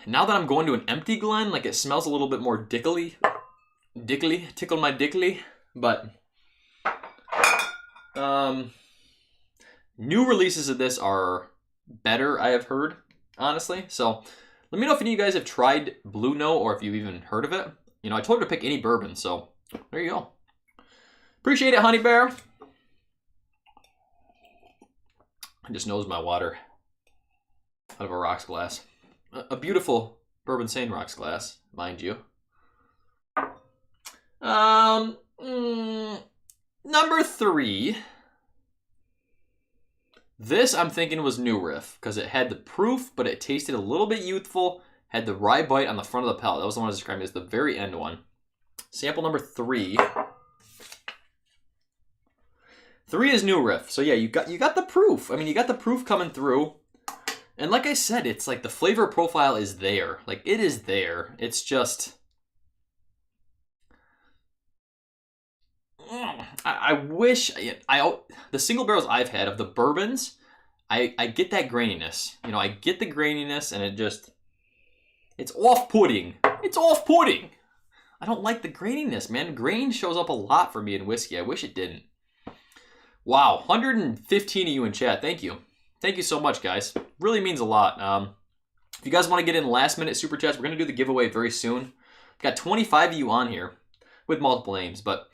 Now that I'm going to an empty Glen, like, it smells a little bit more dickly. Tickle my dickly. But new releases of this are better, I have heard, honestly. So let me know if any of you guys have tried Blue Note or if you've even heard of it. You know, I told her to pick any bourbon, so there you go. Appreciate it, Honey Bear. I just nosed my water out of a rocks glass. A beautiful Bourbonsane rocks glass, mind you. Number 3. This I'm thinking was New Riff because it had the proof, but it tasted a little bit youthful. Had the rye bite on the front of the palate. That was the one I was describing as the very end one. Sample number 3. 3 is New Riff. So yeah, you got the proof. I mean, you got the proof coming through. And like I said, it's like the flavor profile is there. Like, it is there. It's just... I wish... the single barrels I've had of the bourbons, I get that graininess. You know, I get the graininess and it just... It's off-putting. It's off-putting. I don't like the graininess, man. Grain shows up a lot for me in whiskey. I wish it didn't. Wow, 115 of you in chat. Thank you. Thank you so much, guys. Really means a lot. If you guys want to get in last-minute super chats, we're going to do the giveaway very soon. We've got 25 of you on here with multiple names, but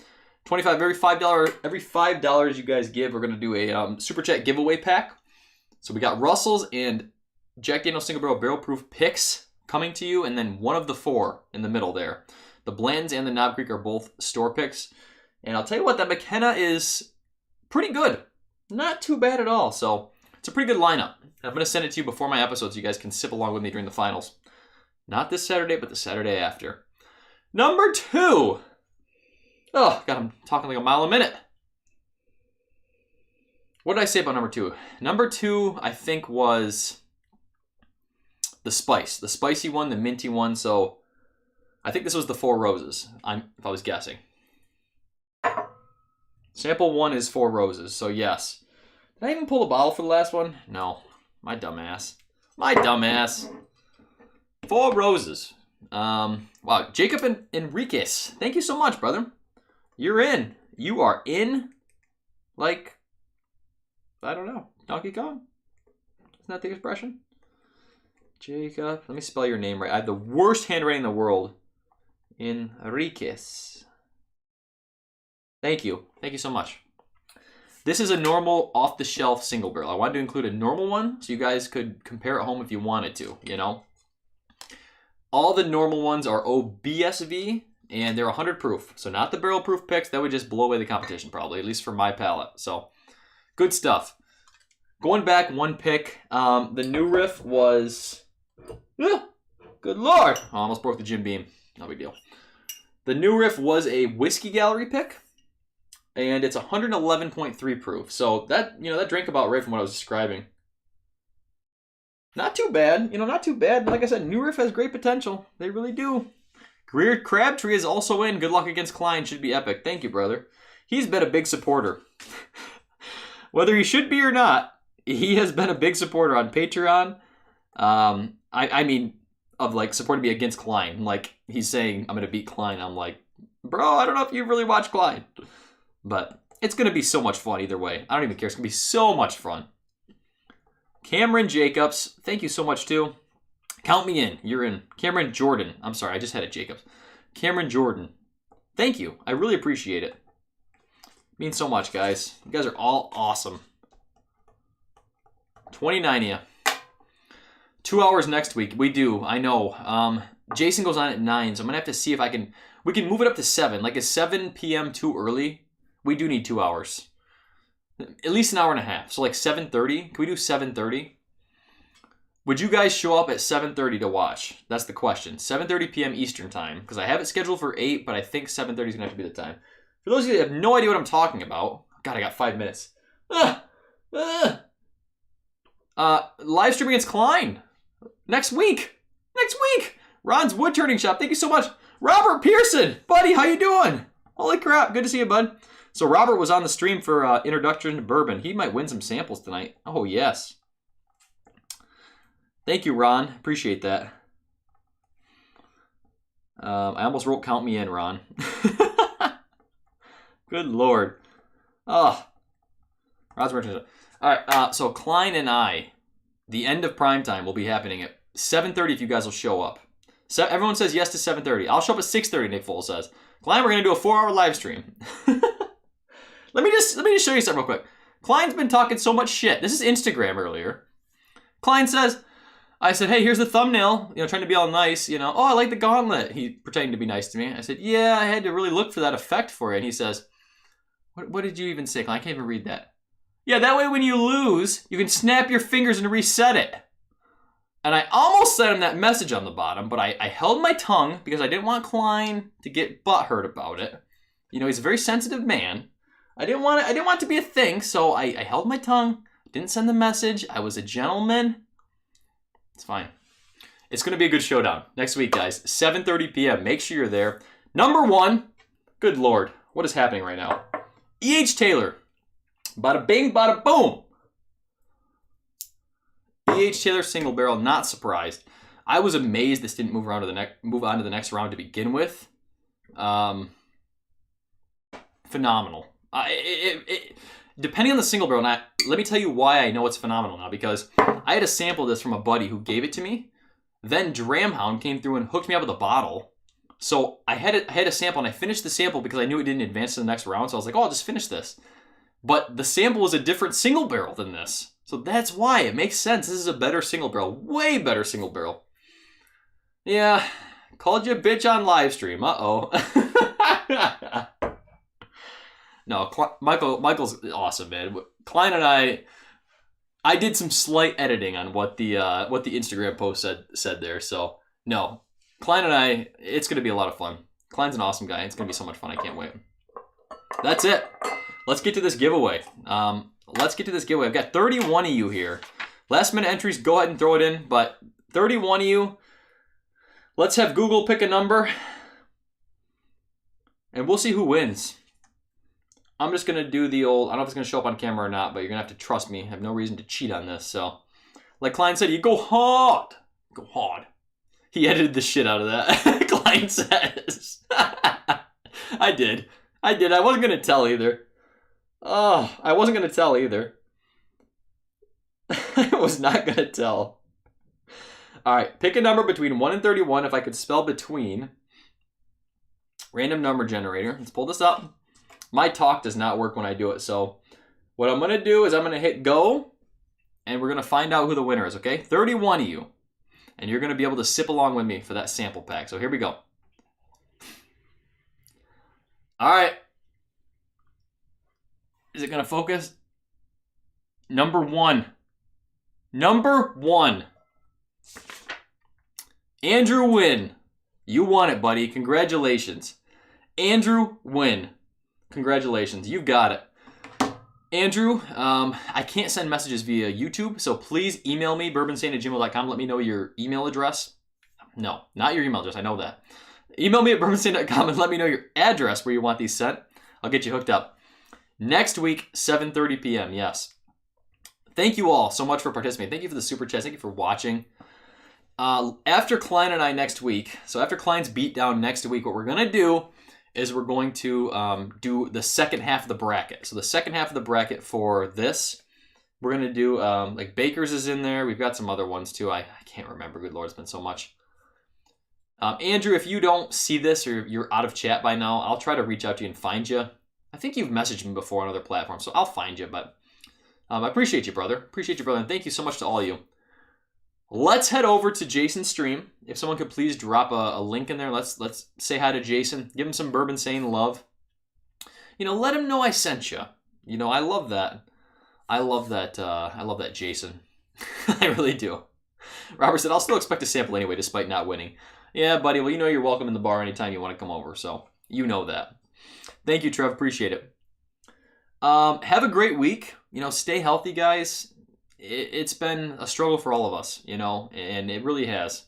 25 every $5 you guys give, we're going to do a super chat giveaway pack. So we got Russell's and Jack Daniel's Single Barrel Barrel Proof picks coming to you, and then one of the 4 in the middle there. The Blends and the Knob Creek are both store picks. And I'll tell you what, that McKenna is pretty good. Not too bad at all. So it's a pretty good lineup. I'm going to send it to you before my episode so you guys can sip along with me during the finals. Not this Saturday, but the Saturday after. Number 2. Oh, God, I'm talking like a mile a minute. What did I say about number 2? Number 2, I think, was the spice. The spicy one, the minty one. So I think this was the 4 Roses, if I was guessing. Sample 1 is 4 Roses, so yes. Did I even pull the bottle for the last one? No. My dumbass. My dumbass. 4 Roses. Wow, Jacob Enriquez. Thank you so much, brother. You're in. You are in, like, I don't know, Donkey Kong? Isn't that the expression? Jacob. Let me spell your name right. I have the worst handwriting in the world. Enriquez. Thank you. Thank you so much. This is a normal off-the-shelf single barrel. I wanted to include a normal one so you guys could compare at home if you wanted to, you know. All the normal ones are OBSV, and they're 100 proof. So not the barrel proof picks. That would just blow away the competition probably, at least for my palate. So good stuff. Going back 1 pick, the New Riff was... good Lord. I almost broke the Jim Beam. No big deal. The New Riff was a Whiskey Gallery pick. And it's 111.3 proof. So that, you know, that drank about right from what I was describing. Not too bad. You know, not too bad. Like I said, New Riff has great potential. They really do. Greer Crabtree is also in. Good luck against Klein. Should be epic. Thank you, brother. He's been a big supporter. Whether he should be or not, he has been a big supporter on Patreon. I mean, of like supporting me against Klein. Like, he's saying, I'm going to beat Klein. I'm like, bro, I don't know if you really watch Klein. But it's going to be so much fun either way. I don't even care. It's going to be so much fun. Cameron Jacobs, thank you so much too. Count me in. You're in. Cameron Jordan. I'm sorry, I just had it Jacobs. Cameron Jordan. Thank you. I really appreciate it. Means so much, guys. You guys are all awesome. 29 of you. 2 hours next week. We do. I know. Jason goes on at 9, so I'm gonna have to see if we can move it up to 7. Like, is 7 p.m. too early? We do need 2 hours. At least an hour and a half. So like 7:30. Can we do 7:30? Would you guys show up at 7:30 to watch? That's the question. 7:30 p.m. Eastern time. Because I have it scheduled for 8, but I think 7:30 is going to have to be the time. For those of you that have no idea what I'm talking about. God, I got 5 minutes. Live stream against Klein. Next week. Next week. Ron's Wood Turning Shop. Thank you so much. Robert Pearson. Buddy, how you doing? Holy crap. Good to see you, bud. So Robert was on the stream for Introduction to Bourbon. He might win some samples tonight. Oh, yes. Thank you, Ron. Appreciate that. I almost wrote count me in, Ron. Good Lord. Oh. Ron's working. All right, so Klein and I, the end of primetime will be happening at 7:30 if you guys will show up. So everyone says yes to 7:30. I'll show up at 6:30, Nick Full says. Klein, we're going to do a 4-hour live stream. Let me just show you something real quick. Klein's been talking so much shit. This is Instagram earlier. Klein says, I said, hey, here's the thumbnail. You know, trying to be all nice. You know, oh, I like the gauntlet. He pretending to be nice to me. I said, yeah, I had to really look for that effect for it. And he says, what did you even say, Klein? I can't even read that. Yeah, that way when you lose, you can snap your fingers and reset it. And I almost sent him that message on the bottom, but I held my tongue because I didn't want Klein to get butthurt about it. You know, he's a very sensitive man. I didn't want it to be a thing, so I held my tongue, didn't send the message. I was a gentleman. It's fine. It's going to be a good showdown next week, guys. 7:30 p.m. Make sure you're there. Number 1, good Lord, what is happening right now? E.H. Taylor. Bada bing, bada boom. E.H. Taylor single barrel, not surprised. I was amazed this didn't move on to the next round to begin with. Phenomenal. Depending on the single barrel, and let me tell you why I know it's phenomenal now, because I had a sample of this from a buddy who gave it to me. Then Dramhound came through and hooked me up with a bottle. So I had a sample, and I finished the sample because I knew it didn't advance to the next round. So I was like, oh, I'll just finish this. But the sample was a different single barrel than this. So that's why. It makes sense. This is a better single barrel. Way better single barrel. Yeah. Called you a bitch on live stream. Uh-oh. No, Michael's awesome, man. Klein and I did some slight editing on what the Instagram post said there. So no, Klein and I, it's gonna be a lot of fun. Klein's an awesome guy. It's gonna be so much fun. I can't wait. That's it. Let's get to this giveaway. I've got 31 of you here. Last minute entries, go ahead and throw it in. But 31 of you. Let's have Google pick a number, and we'll see who wins. I'm just going to do the old, I don't know if it's going to show up on camera or not, but you're going to have to trust me. I have no reason to cheat on this. So, like Klein said, you go hard. Go hard. He edited the shit out of that, Klein says. I did. I wasn't going to tell either. Oh, I wasn't going to tell either. I was not going to tell. All right, pick a number between 1 and 31 if I could spell between. Random number generator. Let's pull this up. My talk does not work when I do it, so what I'm going to do is I'm going to hit go, and we're going to find out who the winner is, okay? 31 of you, and you're going to be able to sip along with me for that sample pack. So here we go. All right. Is it going to focus? Number 1. Number 1. Andrew Wynn. You won it, buddy. Congratulations. Andrew Wynn. Congratulations, you got it. Andrew, I can't send messages via YouTube, so please email me, bourbinsane@gmail.com. Let me know your email address. No, not your email address, I know that. Email me at bourbinsane.com and let me know your address where you want these sent. I'll get you hooked up. Next week, 7:30 p.m., yes. Thank you all so much for participating. Thank you for the super chats. Thank you for watching. After Klein and I next week, so after Klein's beatdown next week, what we're going to do is we're going to do the second half of the bracket. So the second half of the bracket for this, we're going to do, like Baker's is in there. We've got some other ones too. I can't remember. Good Lord, it's been so much. Andrew, if you don't see this or you're out of chat by now, I'll try to reach out to you and find you. I think you've messaged me before on other platforms, so I'll find you. But I appreciate you, brother. Appreciate you, brother. And thank you so much to all of you. Let's head over to Jason's stream. If someone could please drop a link in there, let's say hi to Jason. Give him some Bourbonsane love. Let him know I sent you. I love that. I love that, Jason. I really do. Robert said, I'll still expect a sample anyway, despite not winning. Yeah, buddy. Well, you're welcome in the bar anytime you want to come over, so you know that. Thank you, Trev. Appreciate it. Have a great week. Stay healthy, guys. It's been a struggle for all of us, and it really has.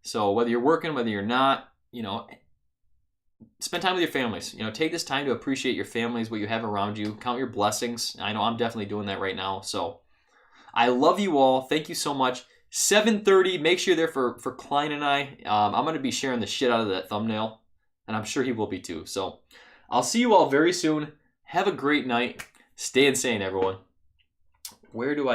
So whether you're working, whether you're not, spend time with your families. Take this time to appreciate your families, what you have around you. Count your blessings. I know I'm definitely doing that right now. So I love you all. Thank you so much. 7:30. Make sure you're there for Klein and I. I'm going to be sharing the shit out of that thumbnail, and I'm sure he will be too. So I'll see you all very soon. Have a great night. Stay insane, everyone. Where do I